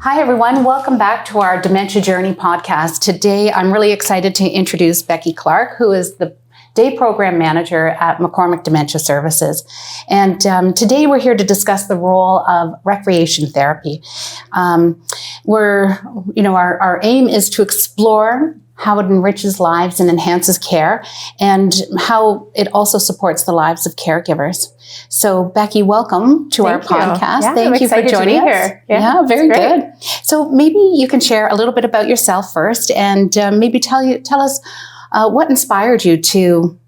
Hi, everyone. Welcome back to our Dementia Journey podcast. Today, I'm really excited to introduce Becky Clark, who is the Day Program Manager at McCormick Dementia Services. And today, we're here to discuss the role of recreation therapy. Our aim is to explore how it enriches lives and enhances care, and how it also supports the lives of caregivers. So, Becky, welcome to our podcast. Yeah, Thank you for joining us. Here. Yeah, very good. So, maybe you can share a little bit about yourself first, and maybe tell us what inspired you to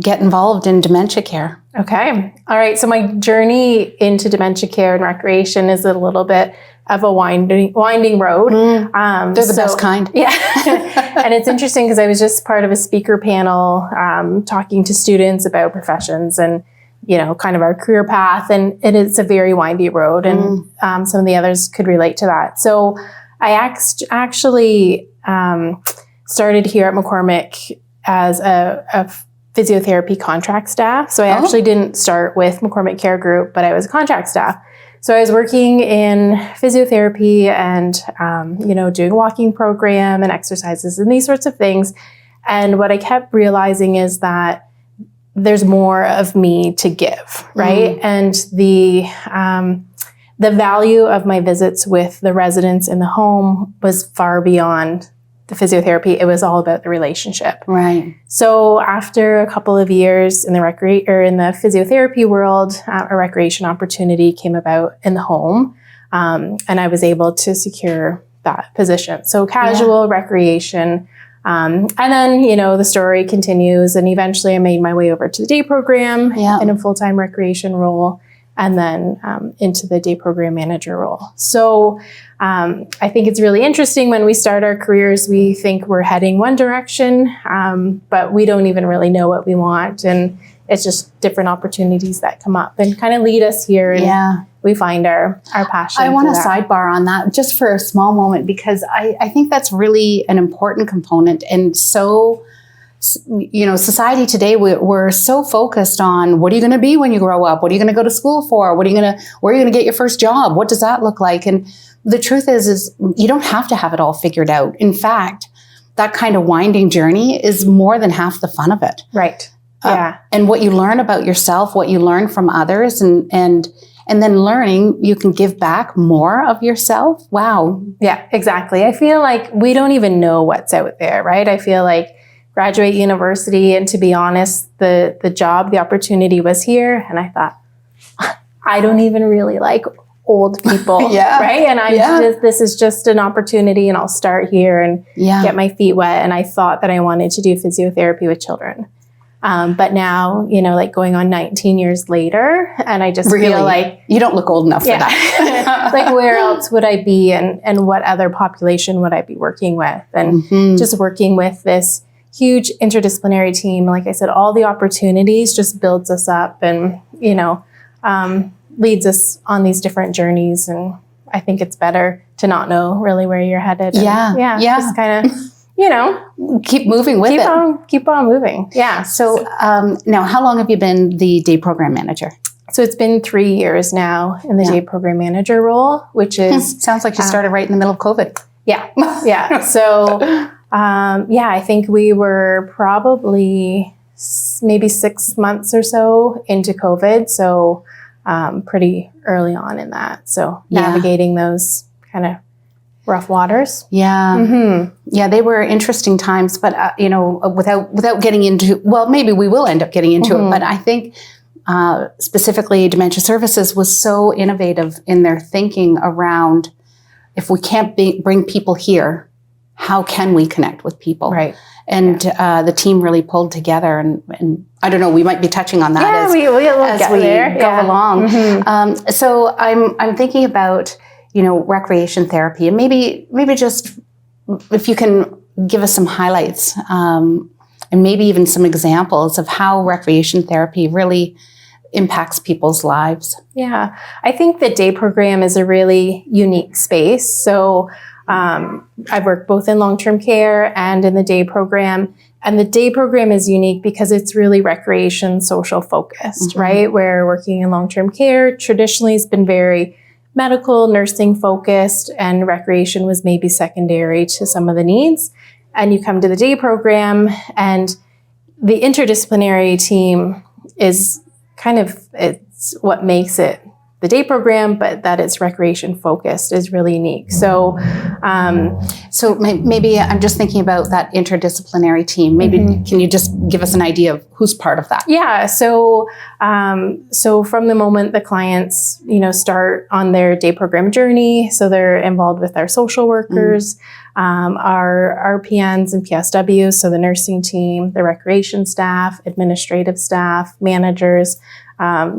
get involved in dementia care. Okay. All right. So, my journey into dementia care and recreation is a little bit of a winding road. They're the best kind. Yeah. And it's interesting because I was just part of a speaker panel talking to students about professions and, kind of our career path. And it's a very windy road. And some of the others could relate to that. So I actually started here at McCormick as a physiotherapy contract staff. So I actually didn't start with McCormick Care Group, but I was a contract staff. So I was working in physiotherapy and, doing walking program and exercises and these sorts of things. And what I kept realizing is that there's more of me to give, right? And the value of my visits with the residents in the home was far beyond the physiotherapy. It was all about the relationship. Right. So after a couple of years in the physiotherapy world, a recreation opportunity came about in the home, and I was able to secure that position. So casual recreation, and then the story continues, and eventually I made my way over to the day program in a full-time recreation role, and then into the day program manager role. So I think it's really interesting when we start our careers, we think we're heading one direction, but we don't even really know what we want. And it's just different opportunities that come up and kind of lead us here. And we find our passion. I want to sidebar on that just for a small moment, because I think that's really an important component. And so, society today, we're so focused on what are you going to be when you grow up? What are you going to go to school for? Where are you going to get your first job? What does that look like? And the truth is you don't have to have it all figured out. In fact, that kind of winding journey is more than half the fun of it. Right. Yeah. And what you learn about yourself, what you learn from others, and then learning you can give back more of yourself. Wow. Yeah, exactly. I feel like we don't even know what's out there, right? I feel like graduate university, and to be honest, the job, the opportunity was here, and I thought, I don't even really like old people, right? And this is just an opportunity, and I'll start here and get my feet wet. And I thought that I wanted to do physiotherapy with children. But now, going on 19 years later, and I just feel like you don't look old enough for that. Like, where else would I be, and what other population would I be working with? And just working with this huge interdisciplinary team. Like I said, all the opportunities just builds us up and, leads us on these different journeys. And I think it's better to not know really where you're headed. And, just kind of, keep moving with it. Keep on moving. Yeah. So now, how long have you been the day program manager? So it's been 3 years now in the day program manager role, which is... Sounds like you started right in the middle of COVID. Yeah. Yeah. So, I think we were probably maybe 6 months or so into COVID. So pretty early on in that. So navigating those kind of rough waters. Yeah. Yeah, they were interesting times, but, without getting into, well, maybe we will end up getting into it, but I think specifically Dementia Services was so innovative in their thinking around, if we can't bring people here, how can we connect with people? Right. And the team really pulled together, and I don't know, we might be touching on that as we go along. So I'm thinking about, recreation therapy, and maybe just if you can give us some highlights, and maybe even some examples of how recreation therapy really impacts people's lives. Yeah, I think the day program is a really unique space. So I've worked both in long-term care and in the day program. And the day program is unique because it's really recreation, social focused, right? Where working in long-term care traditionally has been very medical, nursing focused, and recreation was maybe secondary to some of the needs. And you come to the day program, and the interdisciplinary team is it's what makes it the day program, but that it's recreation focused is really unique. So, maybe I'm just thinking about that interdisciplinary team. Maybe can you just give us an idea of who's part of that? Yeah. So from the moment the clients, start on their day program journey, so they're involved with our social workers, our RPNs and PSWs, so the nursing team, the recreation staff, administrative staff, managers.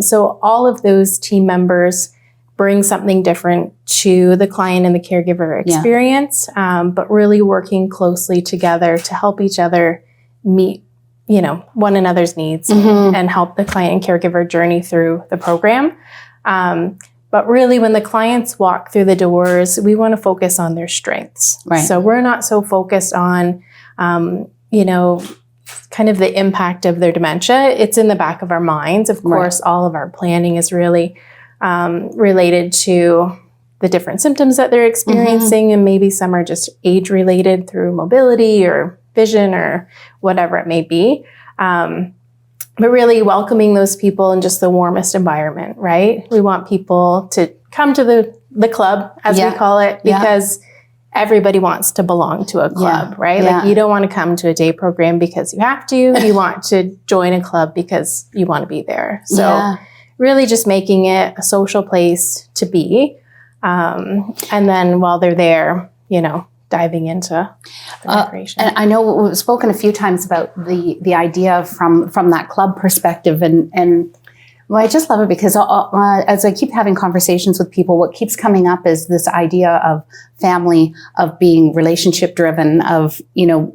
So all of those team members bring something different to the client and the caregiver experience, but really working closely together to help each other meet, one another's needs and help the client and caregiver journey through the program. But really, when the clients walk through the doors, we want to focus on their strengths. Right. So we're not so focused on, kind of the impact of their dementia. It's in the back of our minds. Of course, all of our planning is really related to the different symptoms that they're experiencing, and maybe some are just age-related through mobility or vision or whatever it may be. But really welcoming those people in just the warmest environment, right? We want people to come to the club, as we call it, because everybody wants to belong to a club, right? Like you don't want to come to a day program because you have to. You want to join a club because you want to be there. So really just making it a social place to be. And then while they're there, diving into the recreation. And I know we've spoken a few times about the idea from that club perspective, and well, I just love it because as I keep having conversations with people, what keeps coming up is this idea of family, of being relationship driven, of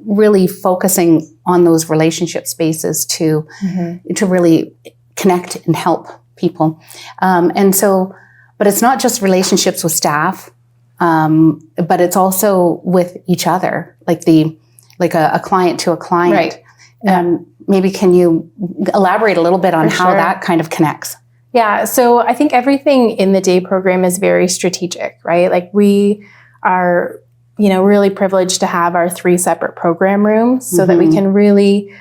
really focusing on those relationship spaces to really connect and help people. But it's not just relationships with staff. But it's also with each other, like a client to a client. Right. Maybe can you elaborate a little bit on how that kind of connects? Yeah. So I think everything in the day program is very strategic, right? Like we are, really privileged to have our 3 separate program rooms so that we can really,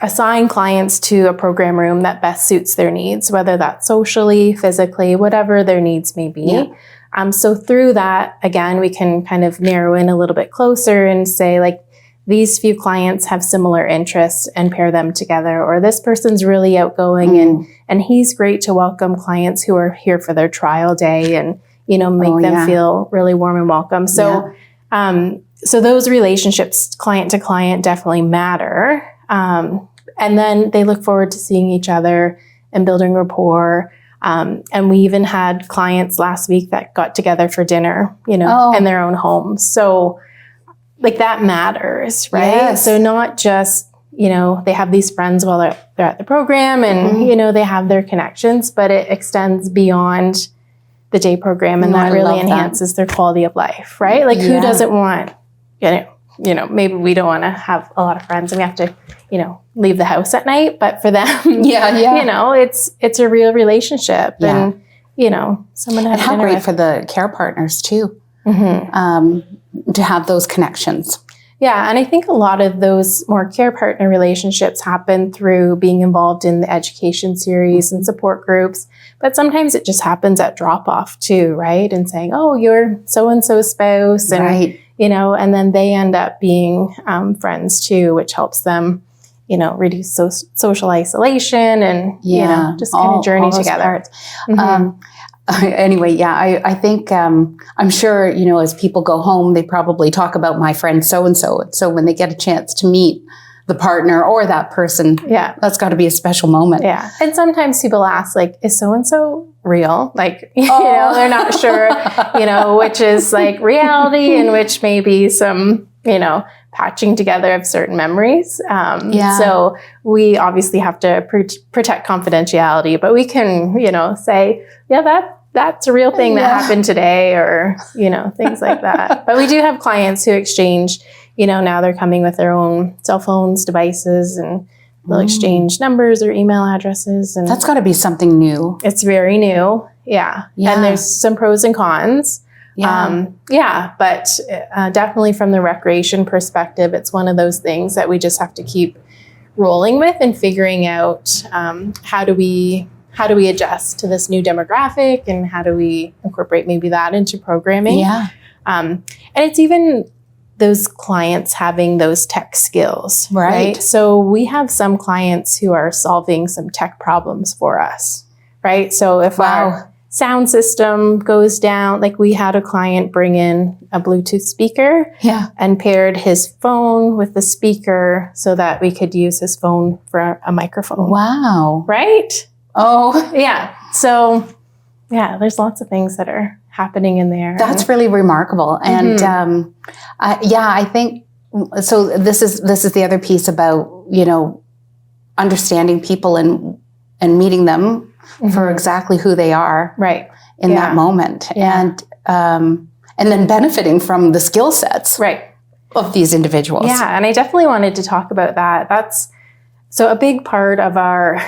assign clients to a program room that best suits their needs, whether that's socially, physically, whatever their needs may be. Yeah. So through that, again, we can kind of narrow in a little bit closer and say, like, these few clients have similar interests and pair them together, or this person's really outgoing and he's great to welcome clients who are here for their trial day and, make them feel really warm and welcome. So, so those relationships, client to client, definitely matter. And then they look forward to seeing each other and building rapport. And we even had clients last week that got together for dinner, in their own homes. So like that matters, right? Yes. So not just, they have these friends while they're at the program and, they have their connections, but it extends beyond the day program, and that really enhances their quality of life, right? Like who doesn't want, maybe we don't want to have a lot of friends and we have to, leave the house at night, but for them, it's a real relationship and, someone to have how great for the care partners too, to have those connections. Yeah. And I think a lot of those more care partner relationships happen through being involved in the education series and support groups. But sometimes it just happens at drop off too, right? And saying, oh, you're so-and-so spouse. And, and then they end up being friends too, which helps them, reduce social isolation and, just kind of journey together. Anyway, I think, I'm sure, as people go home, they probably talk about my friend so-and-so. And so when they get a chance to meet the partner or that person, that's got to be a special moment. Yeah. And sometimes people ask, like, is so-and-so real? Like, they're not sure, which is like reality and which may be some, patching together of certain memories. So we obviously have to protect confidentiality, but we can, say, that's a real thing that happened today, or, things like that. But we do have clients who exchange, now they're coming with their own cell phones, devices, and they'll exchange numbers or email addresses. And that's got to be something new. It's very new. Yeah. Yeah. And there's some pros and cons. But definitely from the recreation perspective, it's one of those things that we just have to keep rolling with and figuring out how do we adjust to this new demographic, and how do we incorporate maybe that into programming. Yeah. And it's even those clients having those tech skills, right? So we have some clients who are solving some tech problems for us, right? So if our sound system goes down, like we had a client bring in a Bluetooth speaker and paired his phone with the speaker so that we could use his phone for a microphone. Wow. Right? Oh, yeah. So there's lots of things that are happening in there. That's really remarkable. And I think so. This is the other piece about, understanding people and meeting them for exactly who they are in that moment. And then benefiting from the skill sets of these individuals. Yeah. And I definitely wanted to talk about that. That's so a big part of our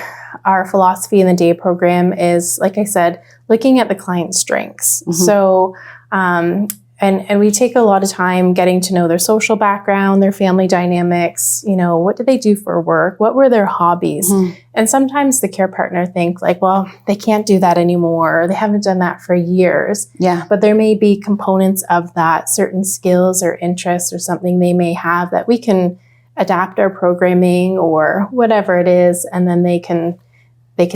philosophy in the day program is, like I said, looking at the client's strengths. So, and we take a lot of time getting to know their social background, their family dynamics, what do they do for work? What were their hobbies? And sometimes the care partner think like, well, they can't do that anymore. Or they haven't done that for years. Yeah. But there may be components of that, certain skills or interests or something they may have that we can adapt our programming or whatever it is. And then they can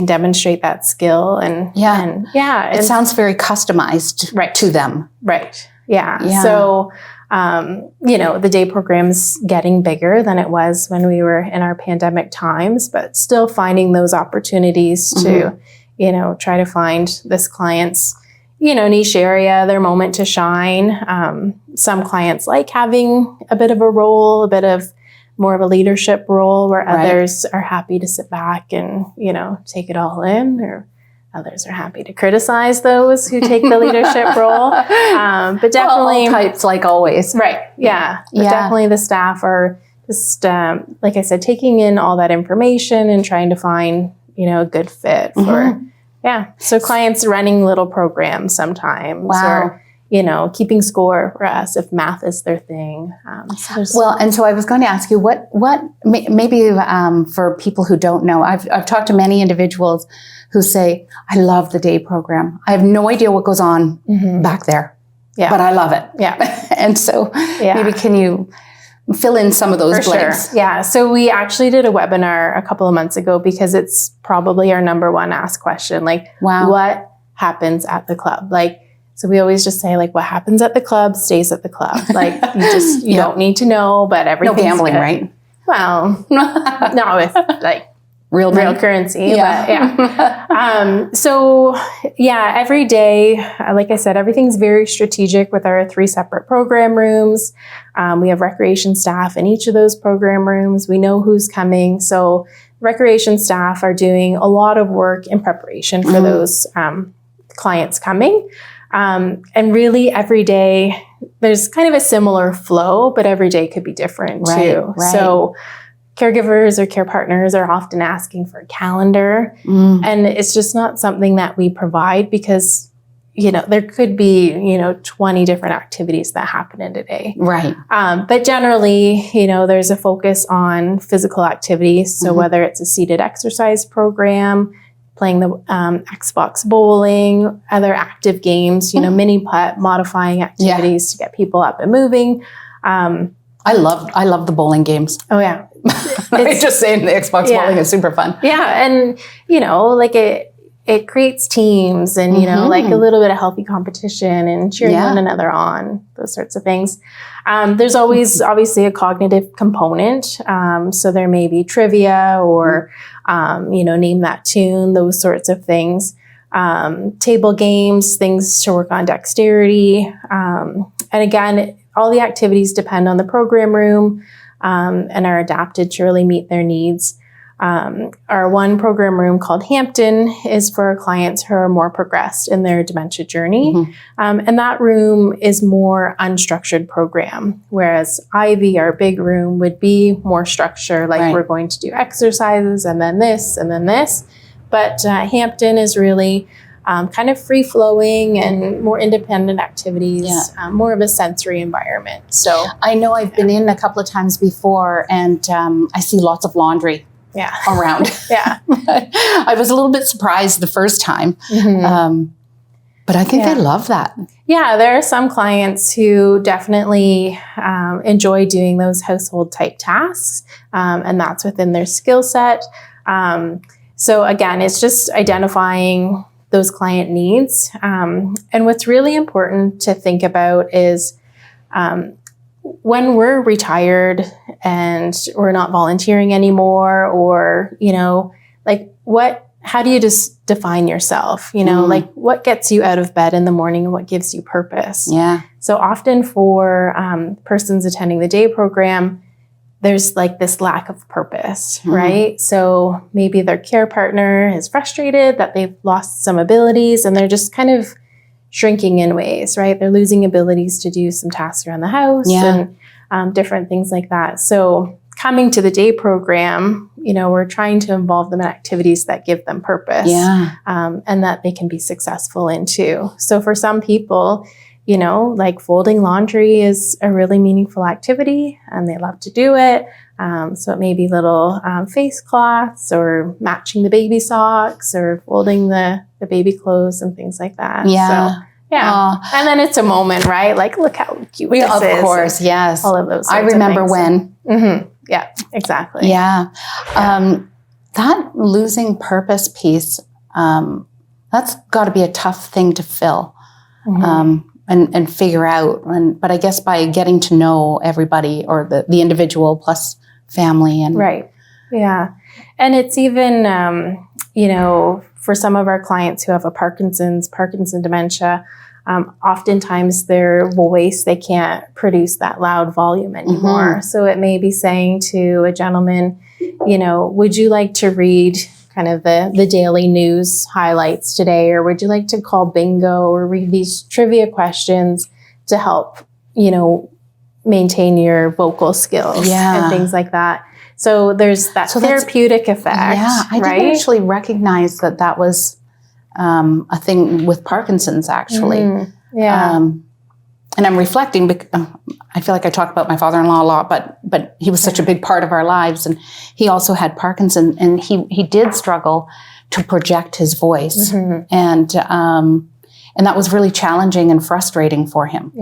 demonstrate that skill it sounds very customized to them. Right. Yeah. So, the day program's getting bigger than it was when we were in our pandemic times, but still finding those opportunities to, try to find this client's, niche area, their moment to shine. Some clients like having a bit of a role, a bit of more of a leadership role, where others are happy to sit back and, take it all in, or others are happy to criticize those who take the leadership role. But definitely all types, like always. Right. Yeah. But definitely the staff are just, like I said, taking in all that information and trying to find, a good fit for, So clients running little programs sometimes or, keeping score for us if math is their thing. And so I was going to ask you what maybe for people who don't know, I've talked to many individuals who say, I love the day program. I have no idea what goes on back there, but I love it. Yeah. And so maybe can you fill in some of those blanks? Sure. Yeah. So we actually did a webinar a couple of months ago because it's probably our number one asked question. Like, what happens at the club? So we always just say, what happens at the club stays at the club. You don't need to know, but everything's no gambling, good. Right? Well, no, with real currency. Yeah. But every day, like I said, everything's very strategic with our 3 separate program rooms. We have recreation staff in each of those program rooms. We know who's coming. So recreation staff are doing a lot of work in preparation for those clients coming. And really every day there's kind of a similar flow, but every day could be different too. Right. So caregivers or care partners are often asking for a calendar, and it's just not something that we provide because, there could be, 20 different activities that happen in a day. Right. But generally, there's a focus on physical activities. So whether it's a seated exercise program, playing the Xbox bowling, other active games, mini putt, modifying activities to get people up and moving. I love the bowling games. Oh yeah. I just saying the Xbox bowling is super fun. Yeah. And, it creates teams and, a little bit of healthy competition and cheering one another on, those sorts of things. There's always obviously a cognitive component. So there may be trivia or, name that tune, those sorts of things. Table games, things to work on dexterity. And again, all the activities depend on the program room and are adapted to really meet their needs. Our one program room called Hampton is for clients who are more progressed in their dementia journey. And that room is more unstructured program, whereas Ivy, our big room, would be more structured, we're going to do exercises and then this and then this. But Hampton is really kind of free flowing and more independent activities, more of a sensory environment. So I know I've been in a couple of times before, and I see lots of laundry around. I was a little bit surprised the first time, but I think they love that. Yeah, there are some clients who definitely enjoy doing those household type tasks, and that's within their skill set. So again, it's just identifying those client needs. And what's really important to think about is when we're retired and we're not volunteering anymore, or, how do you just define yourself? Like what gets you out of bed in the morning and what gives you purpose? Yeah. So often for persons attending the day program, there's like this lack of purpose, right? So maybe their care partner is frustrated that they've lost some abilities and they're just kind of shrinking in ways, right? They're losing abilities to do some tasks around the house and different things like that. So coming to the day program, we're trying to involve them in activities that give them purpose and that they can be successful in too. So for some people, like folding laundry is a really meaningful activity and they love to do it. So it may be little face cloths or matching the baby socks or folding the baby clothes and things like that. Yeah. So, and then it's a moment, right? Like, look how cute this is. Of course, yes. All of those I remember when. Yeah, exactly. Yeah. That losing purpose piece, that's got to be a tough thing to fill. And figure out. But I guess by getting to know everybody or the individual plus family. Right. Yeah. And it's even, for some of our clients who have a Parkinson's dementia, oftentimes their voice, they can't produce that loud volume anymore. So it may be saying to a gentleman, would you like to read kind of the daily news highlights today, or would you like to call bingo or read these trivia questions to help, maintain your vocal skills and things like that. So there's that therapeutic effect. Yeah, I didn't actually recognize that was a thing with Parkinson's actually. And I'm reflecting, I feel like I talk about my father-in-law a lot, but he was such a big part of our lives, and he also had Parkinson's, and he did struggle to project his voice, and that was really challenging and frustrating for him.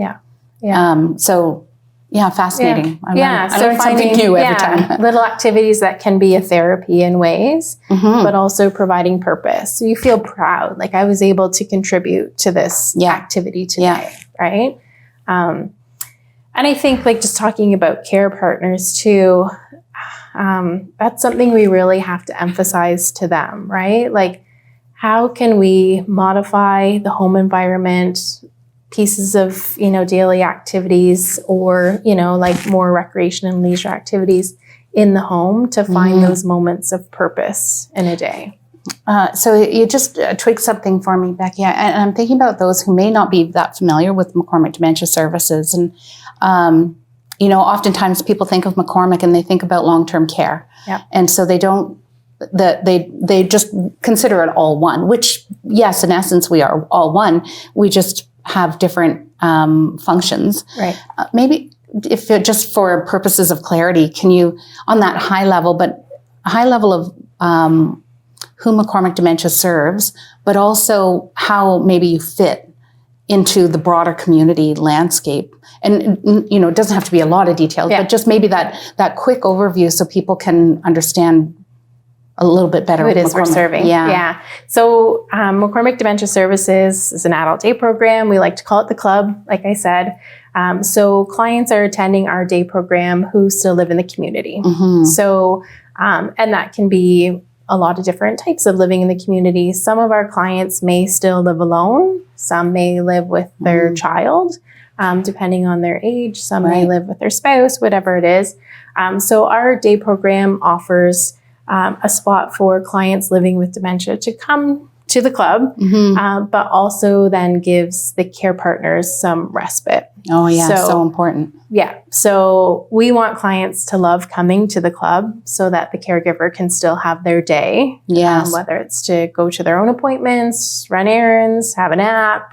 So fascinating. I learn something new every time. Little activities that can be a therapy in ways, but also providing purpose. So you feel proud, like I was able to contribute to this activity today, right? And I think like just talking about care partners too, that's something we really have to emphasize to them, right? Like how can we modify the home environment, pieces of, daily activities or, like more recreation and leisure activities in the home to find those moments of purpose in a day. So you just twigged something for me, Becky. And I'm thinking about those who may not be that familiar with McCormick Dementia Services. And, oftentimes people think of McCormick and they think about long-term care. And so they don't, they just consider it all one, which, yes, in essence, we are all one. We just have different functions. Right. Maybe if just for purposes of clarity, can you, on that high level of who McCormick Dementia serves, but also how maybe you fit into the broader community landscape. And, it doesn't have to be a lot of details, but just maybe that quick overview so people can understand a little bit better who it is we're serving. So McCormick Dementia Services is an adult day program. We like to call it the club, like I said. So clients are attending our day program who still live in the community. So, and that can be a lot of different types of living in the community. Some of our clients may still live alone. Some may live with their child, depending on their age. Some may live with their spouse, whatever it is. So our day program offers a spot for clients living with dementia to come to the club, but also then gives the care partners some respite. Oh yeah, so important. Yeah. So we want clients to love coming to the club so that the caregiver can still have their day. Yes. Whether it's to go to their own appointments, run errands, have a nap,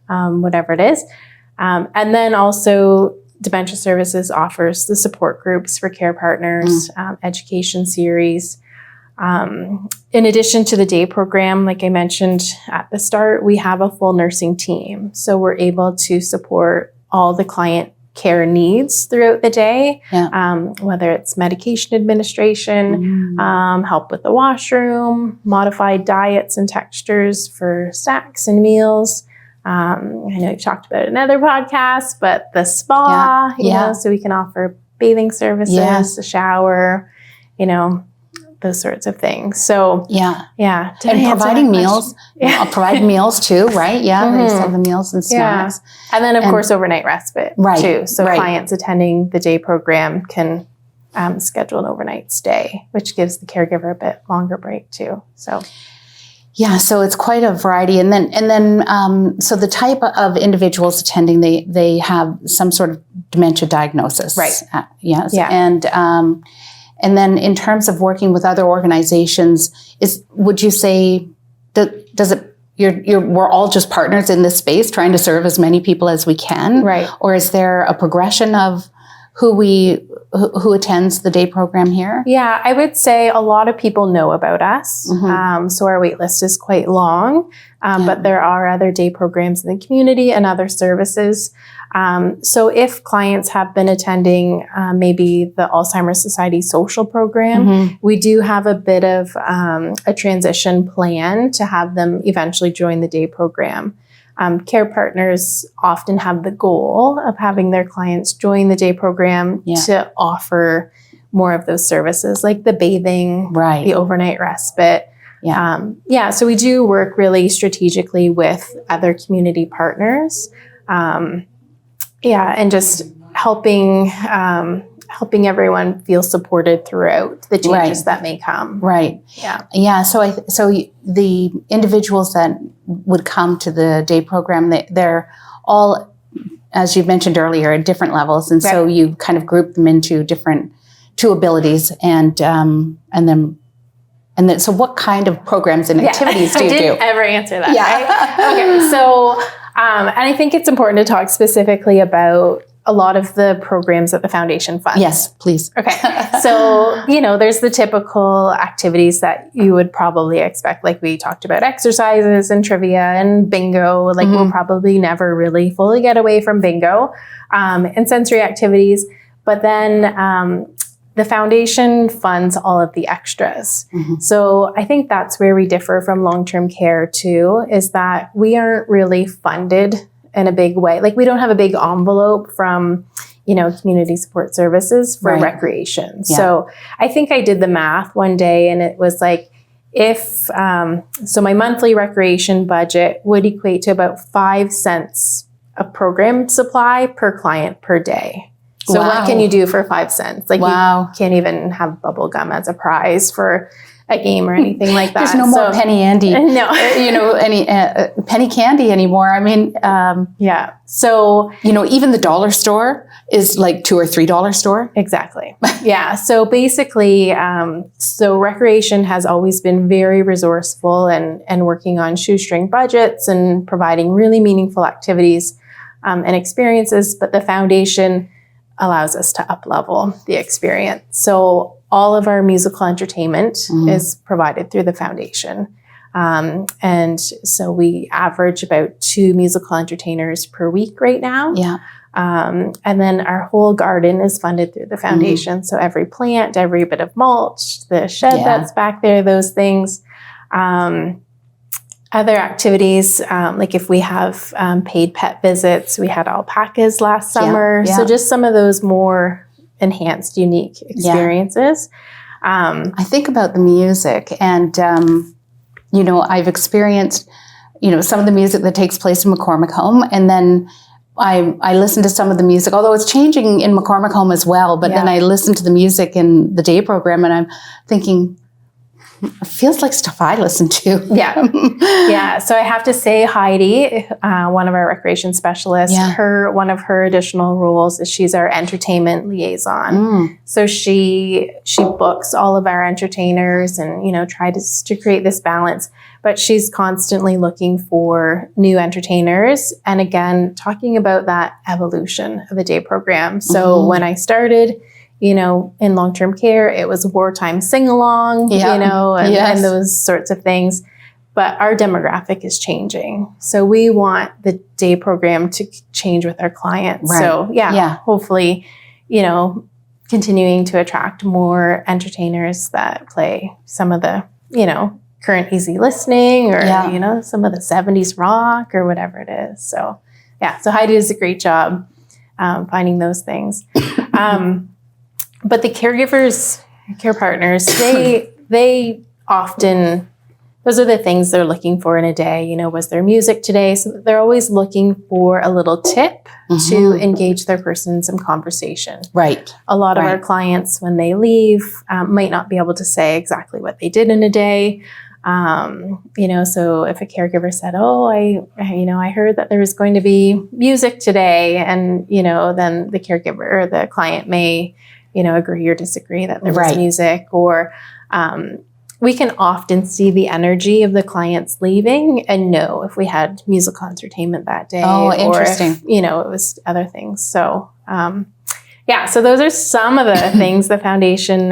whatever it is. And then also Dementia Services offers the support groups for care partners, education series. In addition to the day program, like I mentioned at the start, we have a full nursing team. So we're able to support all the client care needs throughout the day, whether it's medication administration, help with the washroom, modified diets and textures for snacks and meals. I know you've talked about it in other podcasts, but the spa, you know, so we can offer bathing services, a shower, you know, those sorts of things. So and providing meals, provide meals too, right? Yeah, they sell the meals and snacks, and then of course overnight respite too. So clients attending the day program can schedule an overnight stay, which gives the caregiver a bit longer break too. So. Yeah, so it's quite a variety, and then so the type of individuals attending, they have some sort of dementia diagnosis, right? Yes, and then in terms of working with other organizations, would you say does it? We're all just partners in this space, trying to serve as many people as we can, right? Or is there a progression of who attends the day program here? Yeah, I would say a lot of people know about us. So our wait list is quite long, but there are other day programs in the community and other services. So if clients have been attending maybe the Alzheimer's Society social program, we do have a bit of a transition plan to have them eventually join the day program. Care partners often have the goal of having their clients join the day program to offer more of those services like the bathing, the overnight respite. So we do work really strategically with other community partners. And just helping everyone feel supported throughout the changes that may come. Right. Yeah. So the individuals that would come to the day program, they're all, as you mentioned earlier, at different levels, and so you kind of group them into two abilities, and then. So what kind of programs and activities do you do? I didn't ever answer that. Right? Okay. So, and I think it's important to talk specifically about a lot of the programs that the foundation funds. Yes, please. Okay. So, there's the typical activities that you would probably expect. Like we talked about exercises and trivia and bingo. Like we'll probably never really fully get away from bingo, and sensory activities. But then, the foundation funds all of the extras. So I think that's where we differ from long-term care too, is that we aren't really funded in a big way. Like we don't have a big envelope from, community support services for recreation. So I think I did the math one day and it was like, so my monthly recreation budget would equate to about 5 cents of program supply per client per day. So what can you do for 5 cents? Like you can't even have bubble gum as a prize for a game or anything like that. There's no more penny Andy. No, any penny candy anymore. I mean, So even the dollar store is like $2 or $3 store. Exactly. Yeah. So basically, so recreation has always been very resourceful and working on shoestring budgets and providing really meaningful activities and experiences. But the foundation allows us to up-level the experience. So all of our musical entertainment is provided through the foundation. And so we average about 2 musical entertainers per week right now. And then our whole garden is funded through the foundation. So every plant, every bit of mulch, the shed that's back there, those things. Other activities, like if we have paid pet visits, we had alpacas last summer. So just some of those more enhanced, unique experiences. I think about the music and, I've experienced, some of the music that takes place in McCormick Home. And then I listen to some of the music, although it's changing in McCormick Home as well. But then I listen to the music in the day program and I'm thinking, It feels like stuff I listen to. Yeah. Yeah. So I have to say, Heidi, one of our recreation specialists, one of her additional roles is she's our entertainment liaison. So she books all of our entertainers and, tries to create this balance. But she's constantly looking for new entertainers. And again, talking about that evolution of the day program. So when I started, in long-term care, it was wartime sing-along, and those sorts of things. But our demographic is changing. So we want the day program to change with our clients. Right. So hopefully, continuing to attract more entertainers that play some of the, current easy listening or, some of the 70s rock or whatever it is. So, so Heidi does a great job finding those things. But the caregivers, care partners, they often, those are the things they're looking for in a day. Was there music today? So they're always looking for a little tip to engage their person in some conversation. Right. A lot of our clients, when they leave, might not be able to say exactly what they did in a day. So if a caregiver said, I heard that there was going to be music today, and, then the caregiver or the client may, agree or disagree that there was music, or we can often see the energy of the clients leaving and know if we had musical entertainment that day. Oh, interesting. Or if, it was other things. So, so those are some of the things the foundation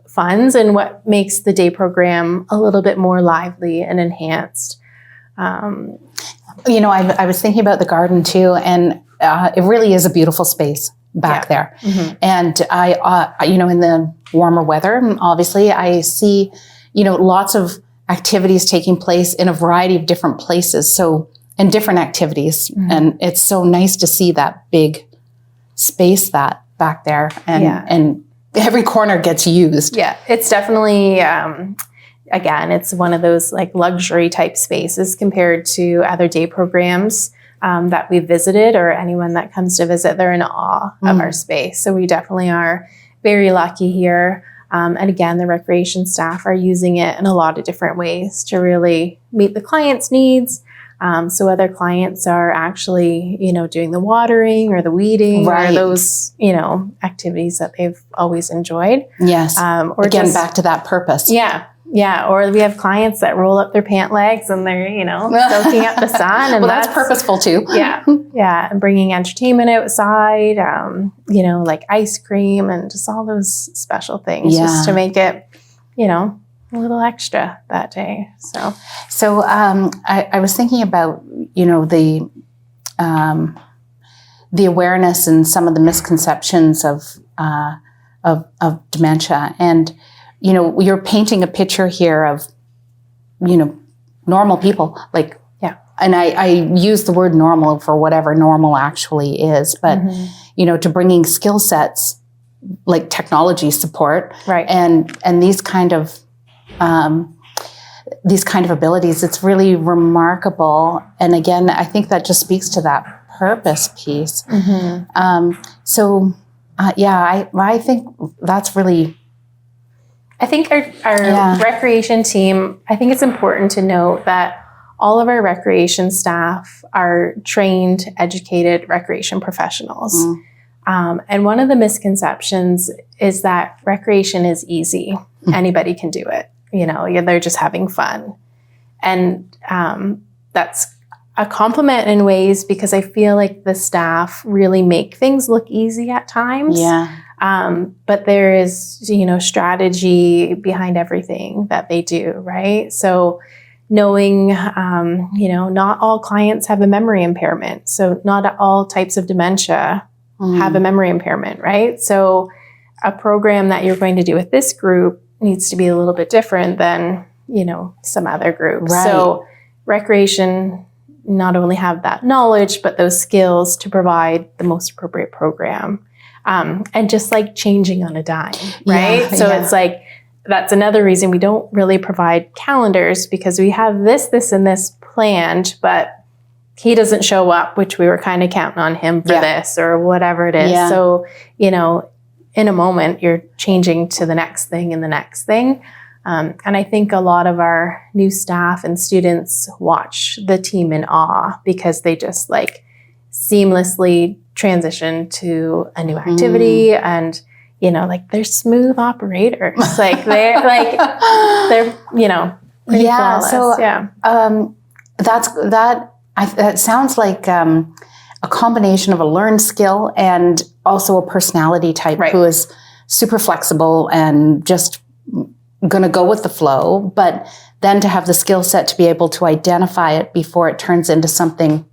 funds and what makes the day program a little bit more lively and enhanced. I was thinking about the garden too, and it really is a beautiful space back there. And I, in the warmer weather, obviously I see, lots of activities taking place in a variety of different places. So, and different activities. And it's so nice to see that big space that back there, and every corner gets used. Yeah, it's definitely, again, it's one of those like luxury type spaces compared to other day programs that we've visited, or anyone that comes to visit. They're in awe of our space. So we definitely are very lucky here. And again, the recreation staff are using it in a lot of different ways to really meet the client's needs. So other clients are actually, doing the watering or the weeding or those, activities that they've always enjoyed. Yes. Or again, back to that purpose. Yeah. Yeah. Or we have clients that roll up their pant legs and they're, soaking up the sun. And well, that's purposeful too. Yeah. Yeah. And bringing entertainment outside, like ice cream and just all those special things just to make it, a little extra that day. So I was thinking about, the awareness and some of the misconceptions of dementia. And, you're painting a picture here of, normal people, like, and I use the word normal for whatever normal actually is, but, to bringing skill sets like technology support and these kind of abilities, it's really remarkable. And again, I think that just speaks to that purpose piece. I think that's really... I think our recreation team, I think it's important to note that all of our recreation staff are trained, educated recreation professionals. And one of the misconceptions is that recreation is easy. Anybody can do it. They're just having fun. And that's a compliment in ways, because I feel like the staff really make things look easy at times. But there is, strategy behind everything that they do, right? So knowing, not all clients have a memory impairment. So not all types of dementia have a memory impairment, right? So a program that you're going to do with this group needs to be a little bit different than, some other groups. Right. So recreation not only have that knowledge, but those skills to provide the most appropriate program. And just like changing on a dime, right? So it's like, that's another reason we don't really provide calendars, because we have this, and this planned, but he doesn't show up, which we were kind of counting on him for this or whatever it is. So, in a moment, you're changing to the next thing and the next thing. And I think a lot of our new staff and students watch the team in awe because they just like seamlessly transition to a new activity and, you know, like they're smooth operators. Like they're you know, pretty flawless. So that sounds like a combination of a learned skill and also a personality type who is super flexible and just going to go with the flow, but then to have the skill set to be able to identify it before it turns into something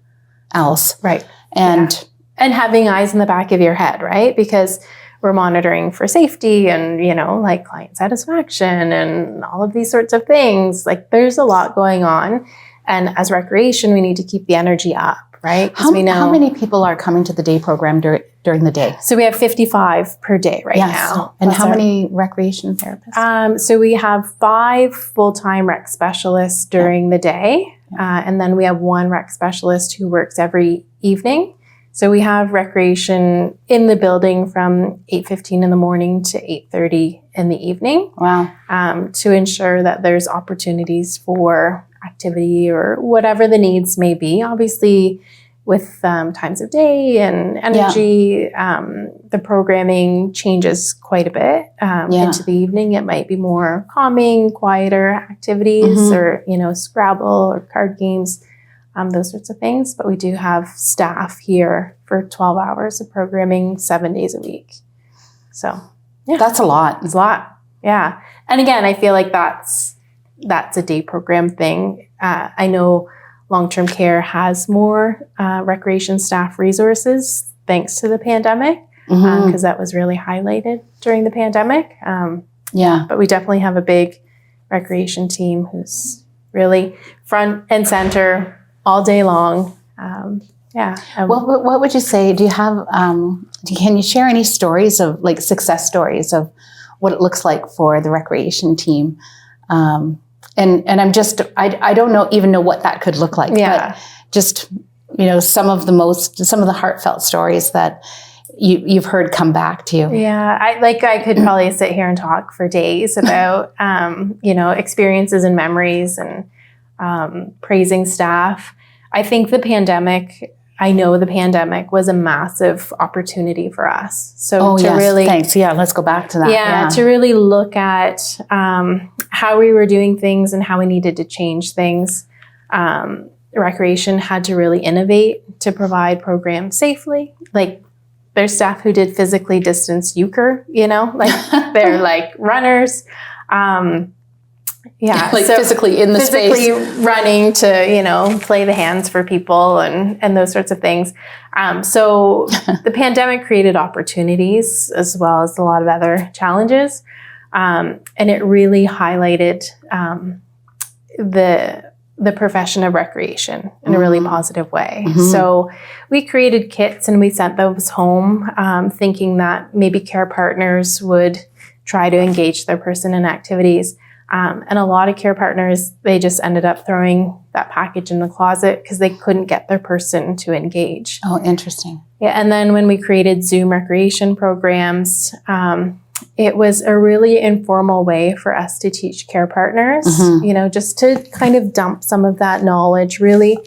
else. Right. And having eyes in the back of your head, right? Because we're monitoring for safety and, you know, like client satisfaction and all of these sorts of things. Like there's a lot going on. And as recreation, we need to keep the energy up, right? How many people are coming to the day program during the day? So we have 55 per day now. And how many recreation therapists? So we have 5 full-time rec specialists during the day. And then we have 1 rec specialist who works every evening. So we have recreation in the building from 8:15 in the morning to 8:30 in the evening. Wow. To ensure that there's opportunities for activity or whatever the needs may be. Obviously, with times of day and energy, the programming changes quite a bit into the evening. It might be more calming, quieter activities or, you know, Scrabble or card games, those sorts of things. But we do have staff here for 12 hours of programming 7 days a week. So, yeah. That's a lot. It's a lot. Yeah. And again, I feel like that's a day program thing. I know long-term care has more recreation staff resources thanks to the pandemic, because that was really highlighted during the pandemic. But we definitely have a big recreation team who's really front and center all day long. What would you say? Do you have? Can you share any stories of like success stories of what it looks like for the recreation team? And I don't even know what that could look like. But just, you know, some of the heartfelt stories that you've heard come back to you. Yeah. I could probably sit here and talk for days about, you know, experiences and memories and, praising staff. I think the pandemic was a massive opportunity for us. So really, thanks. Yeah. Let's go back to that. To really look at, how we were doing things and how we needed to change things. Recreation had to really innovate to provide programs safely. Like there's staff who did physically distanced euchre, you know, like they're like runners. Physically in the space. Physically running to, you know, play the hands for people and those sorts of things. So the pandemic created opportunities as well as a lot of other challenges. And it really highlighted the profession of recreation in a really positive way. So we created kits and we sent those home, thinking that maybe care partners would try to engage their person in activities. And a lot of care partners, they just ended up throwing that package in the closet because they couldn't get their person to engage. Oh, interesting. Yeah, and then when we created Zoom recreation programs, it was a really informal way for us to teach care partners, you know, just to kind of dump some of that knowledge really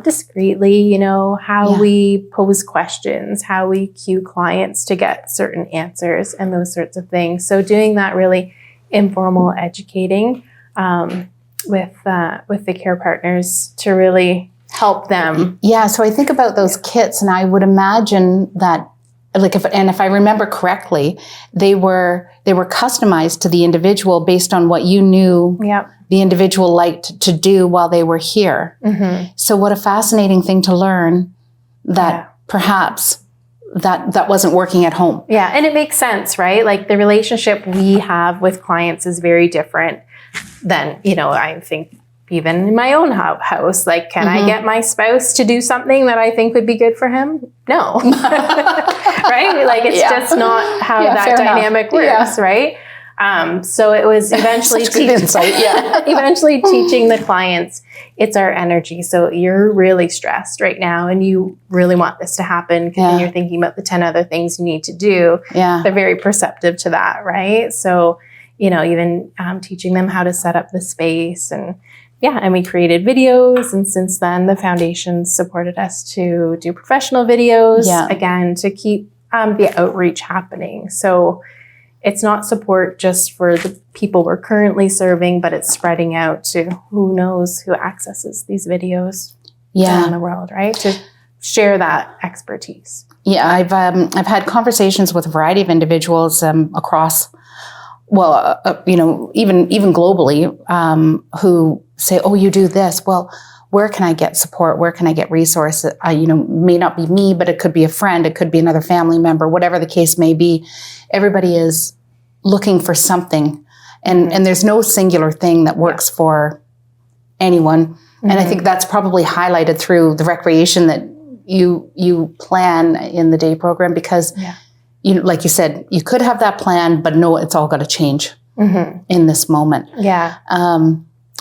discreetly, you know, how we pose questions, how we cue clients to get certain answers and those sorts of things. So doing that really informal educating with the care partners to really help them. Yeah, so I think about those kits and I would imagine that if I remember correctly, they were customized to the individual based on what you knew the individual liked to do while they were here. So what a fascinating thing to learn that perhaps that wasn't working at home. Yeah, and it makes sense, right? Like the relationship we have with clients is very different than, you know, I think even in my own house, like, can I get my spouse to do something that I think would be good for him? No. Right? Like, it's just not how that dynamic works, right? So it was eventually eventually teaching the clients, it's our energy. So you're really stressed right now and you really want this to happen because then you're thinking about the 10 other things you need to do. They're very perceptive to that, right? So, even teaching them how to set up the space. And we created videos. And since then, the foundation supported us to do professional videos, again, to keep the outreach happening. So it's not support just for the people we're currently serving, but it's spreading out to who knows who accesses these videos around the world, right? To share that expertise. Yeah, I've had conversations with a variety of individuals across, even globally, who say, "Oh, you do this. Well, where can I get support? Where can I get resources? May not be me, but it could be a friend. It could be another family member, whatever the case may be." Everybody is looking for something. And there's no singular thing that works for anyone. And I think that's probably highlighted through the recreation that you plan in the day program, because like you said, you could have that plan, but no, it's all got to change in this moment. Yeah.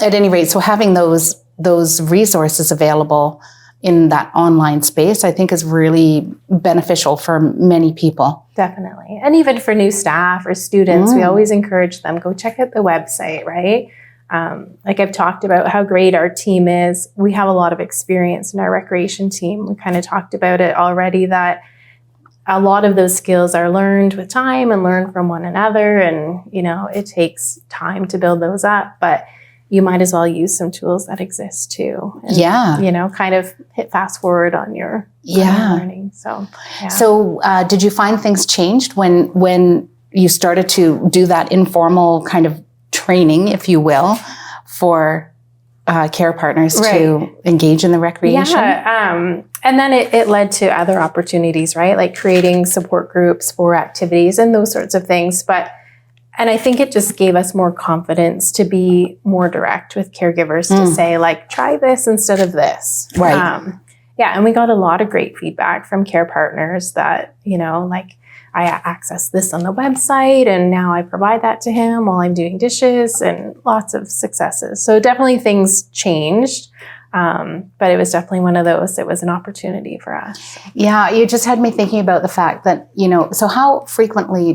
At any rate, so having those resources available in that online space, I think is really beneficial for many people. Definitely. And even for new staff or students, we always encourage them, go check out the website, right? Like I've talked about how great our team is. We have a lot of experience in our recreation team. We kind of talked about it already, that a lot of those skills are learned with time and learned from one another. And, it takes time to build those up, but you might as well use some tools that exist too. And, kind of hit fast forward on your learning. So did you find things changed when you started to do that informal kind of training, if you will, for care partners to engage in the recreation? Yeah. And then it led to other opportunities, right? Like creating support groups for activities and those sorts of things. And I think it just gave us more confidence to be more direct with caregivers to say, like, try this instead of this. Right. And we got a lot of great feedback from care partners that, like, I access this on the website and now I provide that to him while I'm doing dishes, and lots of successes. So definitely things changed. But it was definitely one of those, it was an opportunity for us. Yeah, you just had me thinking about the fact that, so how frequently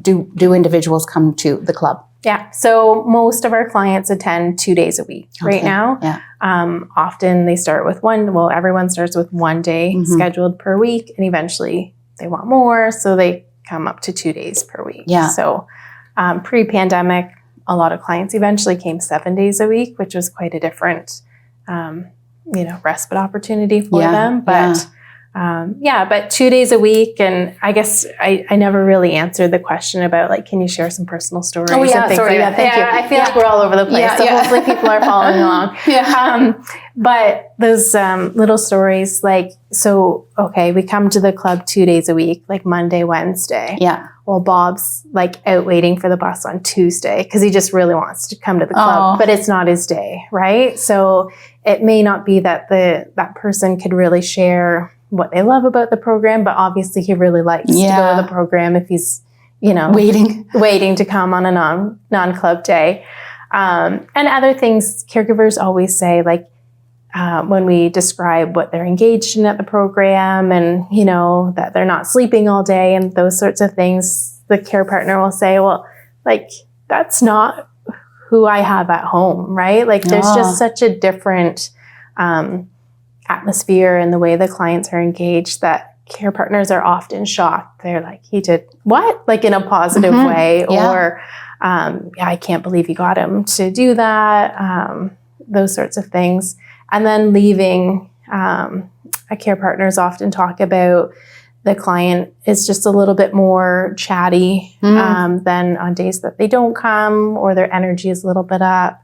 do individuals come to the club? Yeah, so most of our clients attend 2 days a week right now. Yeah. Often they start with everyone starts with 1 day scheduled per week, and eventually they want more, so they come up to 2 days per week. Yeah. So pre-pandemic, a lot of clients eventually came 7 days a week, which was quite a different respite opportunity for them. But but 2 days a week. And I guess I never really answered the question about, like, can you share some personal stories? Oh, yeah, and things sorry. like that. Thank you. I feel like we're all over the place. So hopefully people are following along. But those little stories, like, we come to the club 2 days a week, like Monday, Wednesday. Yeah. Well, Bob's like out waiting for the bus on Tuesday because he just really wants to come to the club, but it's not his day, right? So it may not be that that person could really share what they love about the program, but obviously he really likes to go to the program if he's, waiting to come on a non-club day. And other things caregivers always say, like, when we describe what they're engaged in at the program and, that they're not sleeping all day and those sorts of things, the care partner will say, well, like, that's not who I have at home, right? Like, there's just such a different atmosphere in the way the clients are engaged that care partners are often shocked. They're like, he did what? Like, in a positive way, or I can't believe you got him to do that, those sorts of things. And then leaving, care partners often talk about the client is just a little bit more chatty than on days that they don't come, or their energy is a little bit up.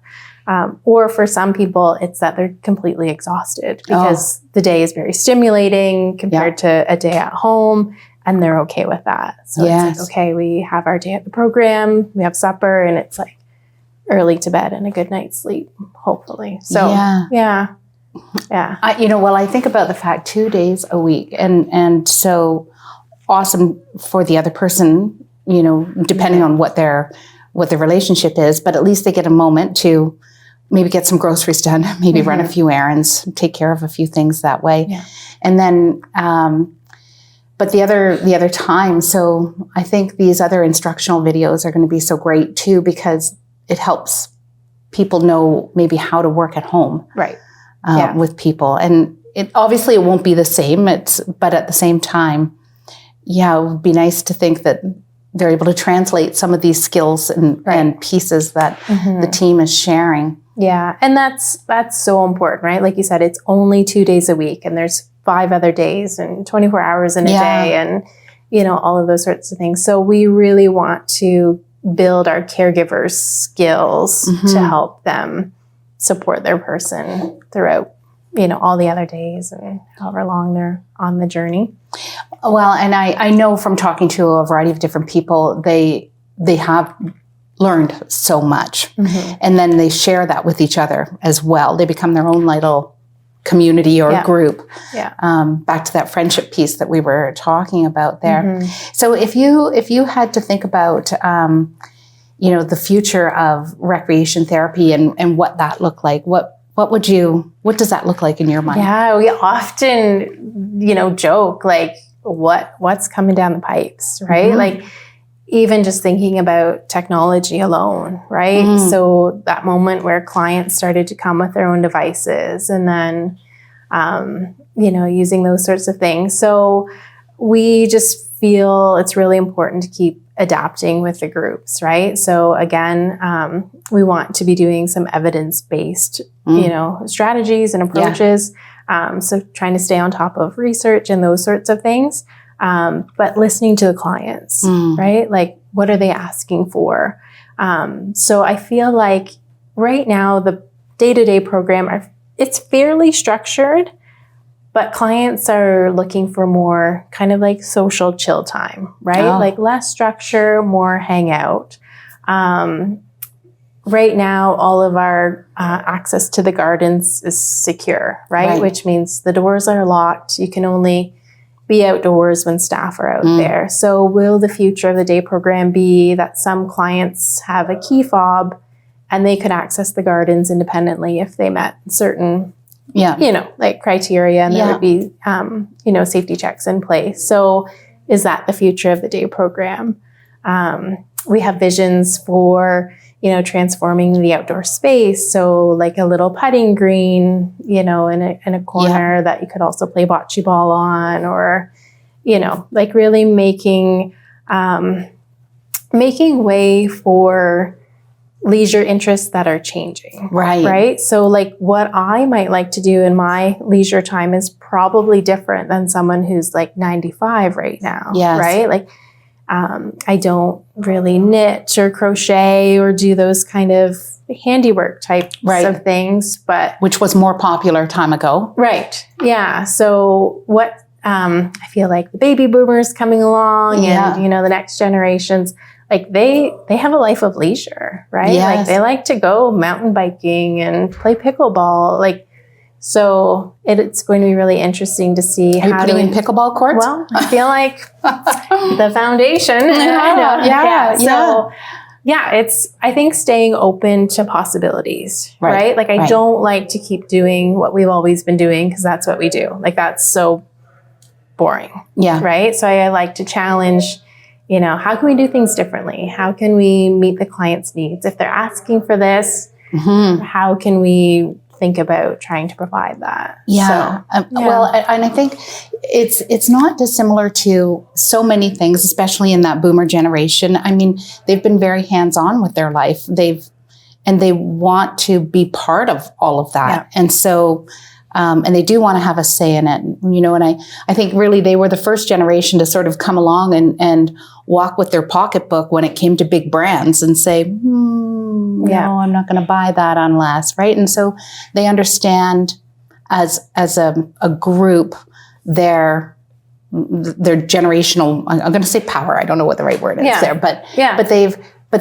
Or for some people, it's that they're completely exhausted because the day is very stimulating compared to a day at home, and they're okay with that. So it's like, okay, we have our day at the program, we have supper, and it's like early to bed and a good night's sleep, hopefully. So, yeah. I think about the fact 2 days a week, and so awesome for the other person, depending on what their relationship is, but at least they get a moment to maybe get some groceries done, maybe run a few errands, take care of a few things that way. Yeah. And then, but the other time, so I think these other instructional videos are going to be so great too, because it helps people know maybe how to work at home, Right. with people. And it obviously it won't be the same. But at the same time, it would be nice to think that they're able to translate some of these skills and pieces that the team is sharing. Yeah. And that's so important, right? Like you said, it's only 2 days a week, and there's 5 other days and 24 hours in a day, and, all of those sorts of things. So we really want to build our caregivers' skills to help them support their person throughout, all the other days and however long they're on the journey. Well, and I know from talking to a variety of different people, they have learned so much. And then they share that with each other as well. They become their own little community or group. Yeah. Back to that friendship piece that we were talking about there. So if you had to think about, the future of recreation therapy and what that looked like, what does that look like in your mind? Yeah, we often, joke like what's coming down the pipes, right? Like even just thinking about technology alone, right? So that moment where clients started to come with their own devices, and then, using those sorts of things. So we just feel it's really important to keep adapting with the groups, right? So again, we want to be doing some evidence-based, strategies and approaches. So trying to stay on top of research and those sorts of things, but listening to the clients, right? Like, what are they asking for? So I feel like right now the day-to-day program, it's fairly structured, but clients are looking for more kind of like social chill time, right? Oh. Like less structure, more hangout. Right now, all of our access to the gardens is secure, right? Which means the doors are locked. You can only be outdoors when staff are out there. So will the future of the day program be that some clients have a key fob and they could access the gardens independently if they met certain like criteria, and there would be, safety checks in place. So is that the future of the day program? We have visions for, transforming the outdoor space. So like a little putting green, in a corner that you could also play bocce ball on, or, like really making way for leisure interests that are changing. Right. So like what I might like to do in my leisure time is probably different than someone who's like 95 right now. Yes. Right. Like, I don't really knit or crochet or do those kind of handiwork types of things, but which was more popular time ago. Right. Yeah. So what, I feel like the baby boomers coming along and, the next generations, like they have a life of leisure, right? Yes. Like they like to go mountain biking and play pickleball. Like, so it's going to be really interesting to see Are you putting in pickleball courts? Well, I feel like the foundation. So it's, I think, staying open to possibilities, right? Like I don't like to keep doing what we've always been doing because that's what we do. Like that's so boring. Yeah. Right. So I like to challenge, how can we do things differently? How can we meet the client's needs? If they're asking for this, how can we think about trying to provide that? Yeah. Well, and I think it's not dissimilar to so many things, especially in that boomer generation. I mean, they've been very hands-on with their life. They want to be part of all of that. Yeah. And so, and they do want to have a say in it, and I think really they were the first generation to sort of come along and walk with their pocketbook when it came to big brands and say, no, I'm not going to buy that unless, right? And so they understand as a group their generational, I'm going to say power. I don't know what the right word is there, but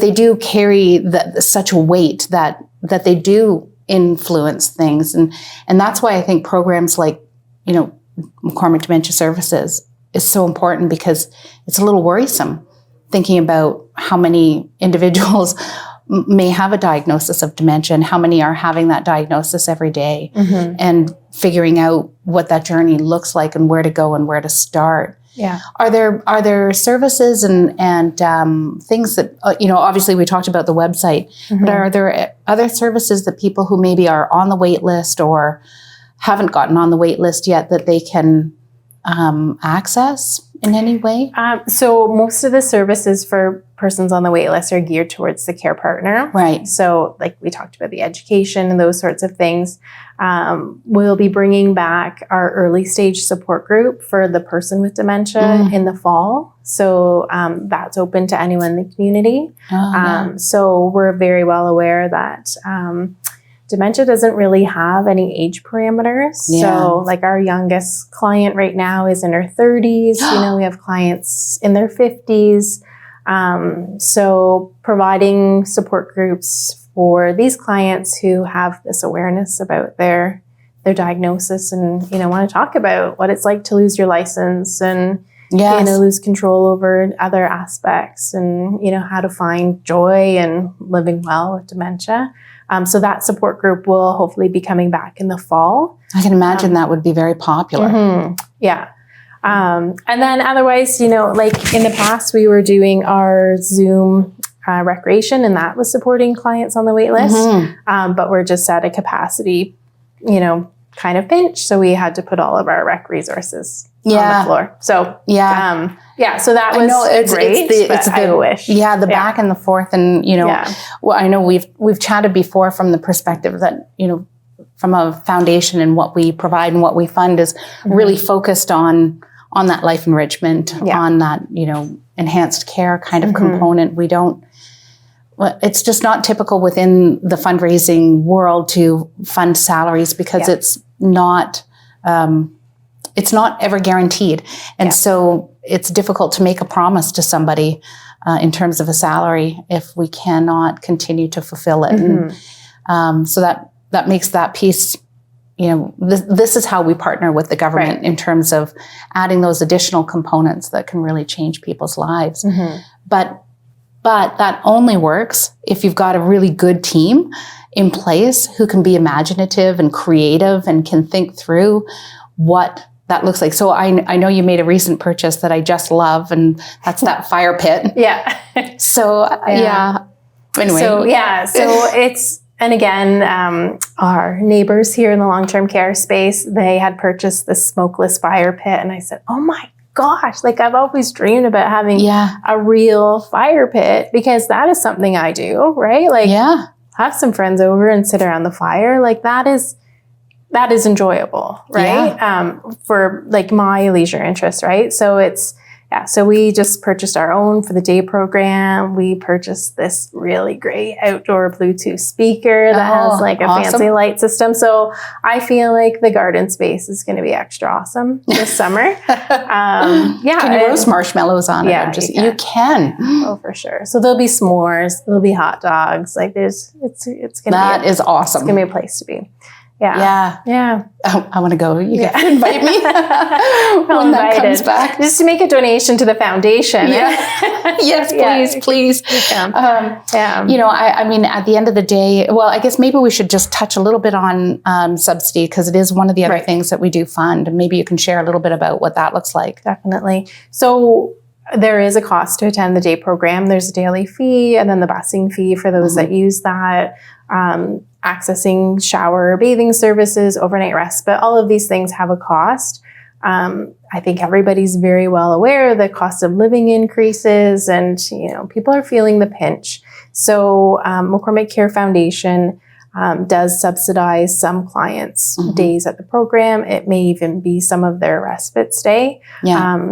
they do carry such a weight that they do influence things. And that's why I think programs like, McCormick Dementia Services is so important, because it's a little worrisome thinking about how many individuals may have a diagnosis of dementia and how many are having that diagnosis every day, and figuring out what that journey looks like and where to go and where to start. Yeah. Are there services and things that, obviously we talked about the website, but are there other services that people who maybe are on the wait list or haven't gotten on the wait list yet that they can access in any way? So most of the services for persons on the wait list are geared towards the care partner. Right. So like we talked about the education and those sorts of things. We'll be bringing back our early stage support group for the person with dementia in the fall. So that's open to anyone in the community. So we're very well aware that dementia doesn't really have any age parameters. Yeah. So like our youngest client right now is in her 30s. We have clients in their 50s. So providing support groups for these clients who have this awareness about their diagnosis and, want to talk about what it's like to lose your license and, lose control over other aspects and, how to find joy and living well with dementia. So that support group will hopefully be coming back in the fall. I can imagine that would be very popular. Yeah. And then otherwise, like in the past, we were doing our Zoom recreation and that was supporting clients on the wait list. But we're just at a capacity, kind of pinch. So we had to put all of our rec resources on the floor. So, so that was great. I wish. Yeah, the back and the forth. And, well, I know we've chatted before from the perspective that, from a foundation and what we provide and what we fund is really focused on that life enrichment, on that, enhanced care kind of component. We don't, it's just not typical within the fundraising world to fund salaries because it's not ever guaranteed. And so it's difficult to make a promise to somebody in terms of a salary if we cannot continue to fulfill it. And so that makes that piece, this is how we partner with the government in terms of adding those additional components that can really change people's lives. But that only works if you've got a really good team in place who can be imaginative and creative and can think through what that looks like. So I know you made a recent purchase that I just love, and that's that fire pit. So anyway. So it's, and again, our neighbors here in the long-term care space, they had purchased this smokeless fire pit. And I said, oh my gosh, like I've always dreamed about having a real fire pit because that is something I do, right? Like have some friends over and sit around the fire. Like that is enjoyable, right? For like my leisure interests, right? So it's, so we just purchased our own for the day program. We purchased this really great outdoor Bluetooth speaker that has like a fancy light system. So I feel like the garden space is going to be extra awesome this summer. Can you roast marshmallows on it? Yeah, you can. Oh, for sure. So there'll be s'mores, there'll be hot dogs. Like it's going to that is awesome. It's going to be a place to be. I want to go. You have to invite me when that comes back. Just to make a donation to the foundation. Yes, please. I mean, at the end of the day, well, I guess maybe we should just touch a little bit on subsidy because it is one of the other things that we do fund. And maybe you can share a little bit about what that looks like. Definitely. So there is a cost to attend the day program. There's a daily fee and then the busing fee for those that use that. Accessing shower or bathing services, overnight respite, all of these things have a cost. I think everybody's very well aware the cost of living increases and, people are feeling the pinch. So McCormick Care Foundation does subsidize some clients' days at the program. It may even be some of their respite stay.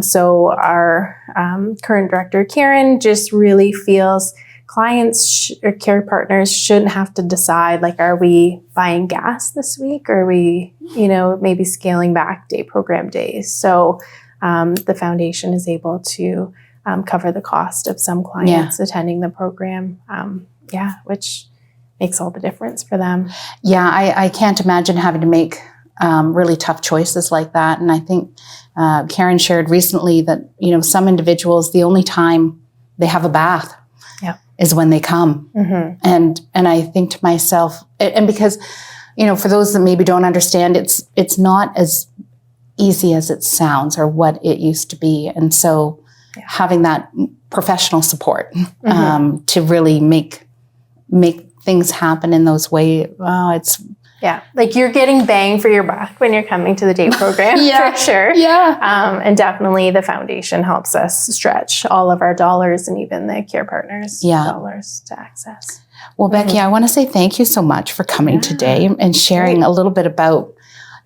So our current director, Karen, just really feels clients or care partners shouldn't have to decide, like, are we buying gas this week? Or are we, maybe scaling back day program days? So the foundation is able to cover the cost of some clients attending the program, which makes all the difference for them. I can't imagine having to make really tough choices like that. And I think Karen shared recently that, some individuals, the only time they have a bath is when they come. And I think to myself, and because, for those that maybe don't understand, it's not as easy as it sounds or what it used to be. And so having that professional support to really make things happen in those ways, it's... Yeah, like you're getting bang for your buck when you're coming to the day program, for sure. Yeah. And definitely the foundation helps us stretch all of our dollars and even the care partners' dollars to access. Well, Becky, I want to say thank you so much for coming today and sharing a little bit about,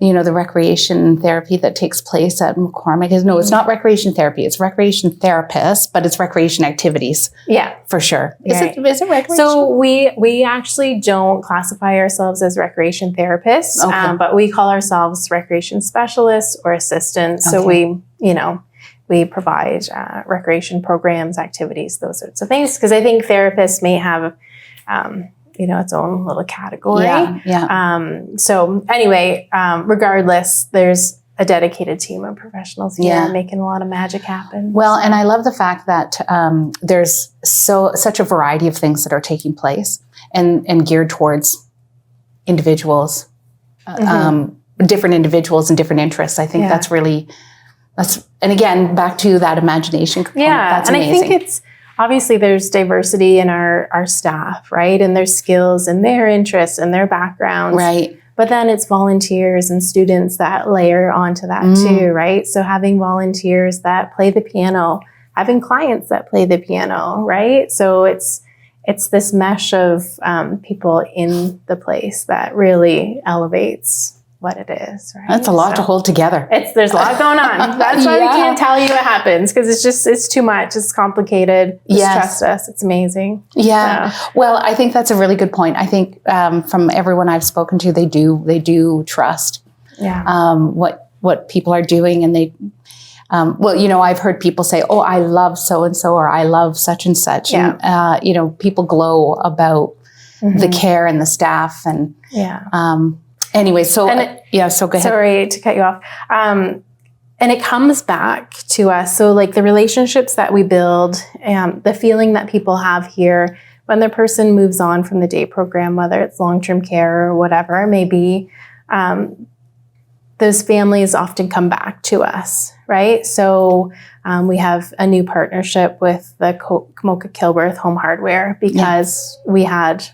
the recreation therapy that takes place at McCormick. No, it's not recreation therapy. It's recreation therapists, but it's recreation activities. Yeah, for sure. Is it recreation? So we actually don't classify ourselves as recreation therapists, but we call ourselves recreation specialists or assistants. So we provide recreation programs, activities, those sorts of things. Because I think therapists may have its own little category. So anyway, regardless, there's a dedicated team of professionals here making a lot of magic happen. Well, and I love the fact that there's such a variety of things that are taking place and geared towards individuals, different individuals and different interests. I think that's and again, back to that imagination component. That's amazing. I think it's, obviously, there's diversity in our staff, right? And their skills and their interests and their backgrounds. Right. But then it's volunteers and students that layer onto that too, right? So having volunteers that play the piano, having clients that play the piano, right? So it's this mesh of people in the place that really elevates what it is, right? That's a lot to hold together. There's a lot going on. That's why we can't tell you what happens, because it's too much. It's complicated. Just trust us. It's amazing. Yeah. So. Well, I think that's a really good point. I think from everyone I've spoken to, they do trust what people are doing, and they I've heard people say, "Oh, I love so and so," or "I love such and such," and people glow about the care and the staff, and anyway, so go ahead. Sorry to cut you off. And it comes back to us. So like the relationships that we build, the feeling that people have here when the person moves on from the day program, whether it's long-term care or whatever it may be, those families often come back to us, right? So we have a new partnership with the Kamoka-Kilworth Home Hardware because we had,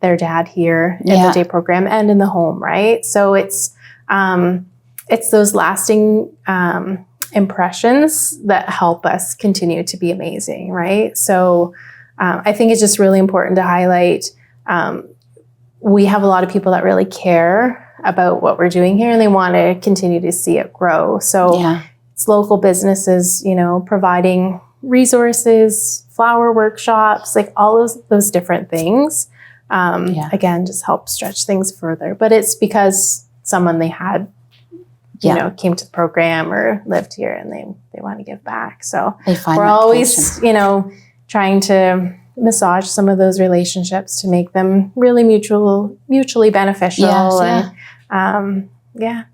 their dad here in the day program and in the home, right? So it's those lasting impressions that help us continue to be amazing, right? So I think it's just really important to highlight. We have a lot of people that really care about what we're doing here, and they want to continue to see it grow. So it's local businesses, providing resources, flower workshops, like all those different things. Again, just help stretch things further. But it's because someone they had, came to the program or lived here, and they want to give back. So we're always, trying to massage some of those relationships to make them really mutually beneficial, and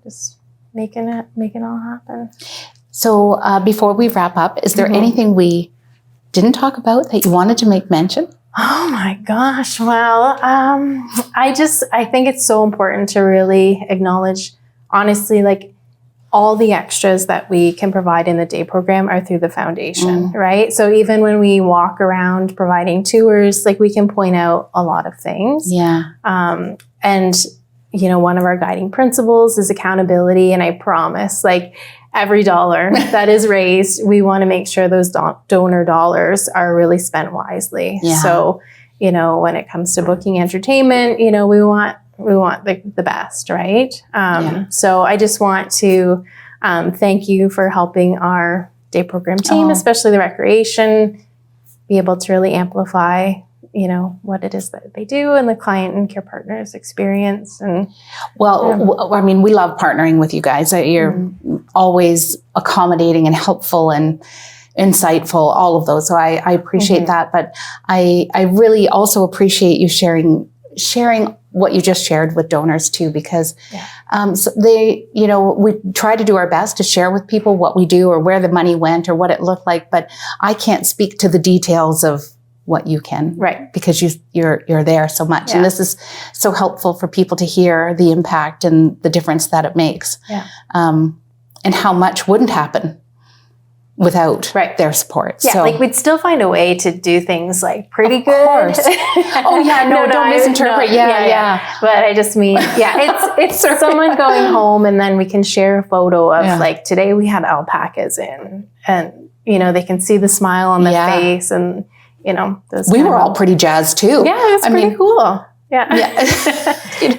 just making it all happen. So before we wrap up, is there anything we didn't talk about that you wanted to make mention? Oh my gosh. Well, I think it's so important to really acknowledge, honestly, like all the extras that we can provide in the day program are through the foundation, right? So even when we walk around providing tours, like we can point out a lot of things. And one of our guiding principles is accountability. And I promise, like every dollar that is raised, we want to make sure those donor dollars are really spent wisely. So, when it comes to booking entertainment, we want the best, right? So I just want to thank you for helping our day program team, especially the recreation, be able to really amplify what it is that they do and the client and care partners experience. And we love partnering with you guys. You're always accommodating and helpful and insightful, all of those. So I appreciate that. But I really also appreciate you sharing what you just shared with donors too, because so they, we try to do our best to share with people what we do or where the money went or what it looked like, but I can't speak to the details of what you can, Right. because you're there so much. Yeah. And this is so helpful for people to hear the impact and the difference that it makes. Yeah. And how much wouldn't happen without Right. their support. Yeah, So, like we'd still find a way to do things like pretty Of good. course. Oh yeah, no, don't misinterpret. Yeah. But I just mean, it's someone going home, and then we can share a photo of like, today we had alpacas in, and they can see the smile on their face, and those We were all pretty jazzed too. Yeah, it was pretty cool. Yeah.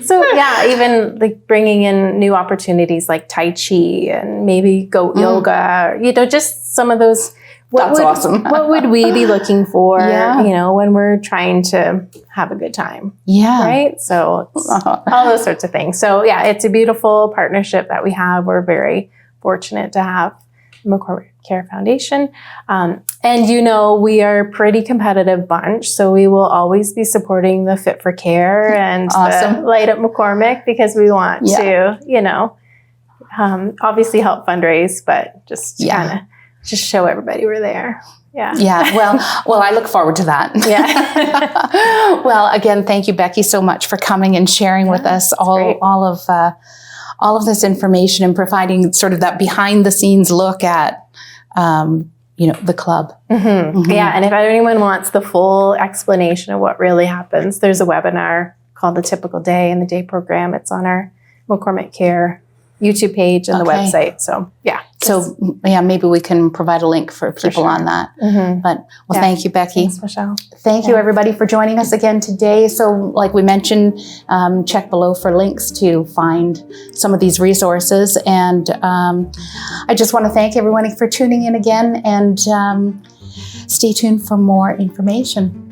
So even like bringing in new opportunities like Tai Chi and maybe goat yoga, just some of those. That's awesome. What would we be looking for, when we're trying to have a good time? Yeah. Right. So it's all those sorts of things. So it's a beautiful partnership that we have. We're very fortunate to have McCormick Care Foundation. And we are a pretty competitive bunch, so we will always be supporting the Fit for Care and the Light Up McCormick, because we want to, obviously help fundraise, but just kind of just show everybody we're there. Yeah. Yeah. Well, I look forward to that. Yeah. Well, again, thank you, Becky, so much for coming and sharing with us all of this information and providing sort of that behind the scenes look at, the club. Mm-hmm. Mm-hmm. Yeah. And if anyone wants the full explanation of what really happens, there's a webinar called The Typical Day in the Day Program. It's on our McCormick Care YouTube page and the website. So, maybe we can provide a link for people on that. Mm-hmm. But, thank you, Becky. Thanks, Michelle. Thank you, everybody, for joining us again today. So, like we mentioned, check below for links to find some of these resources. And I just want to thank everyone for tuning in again, and stay tuned for more information.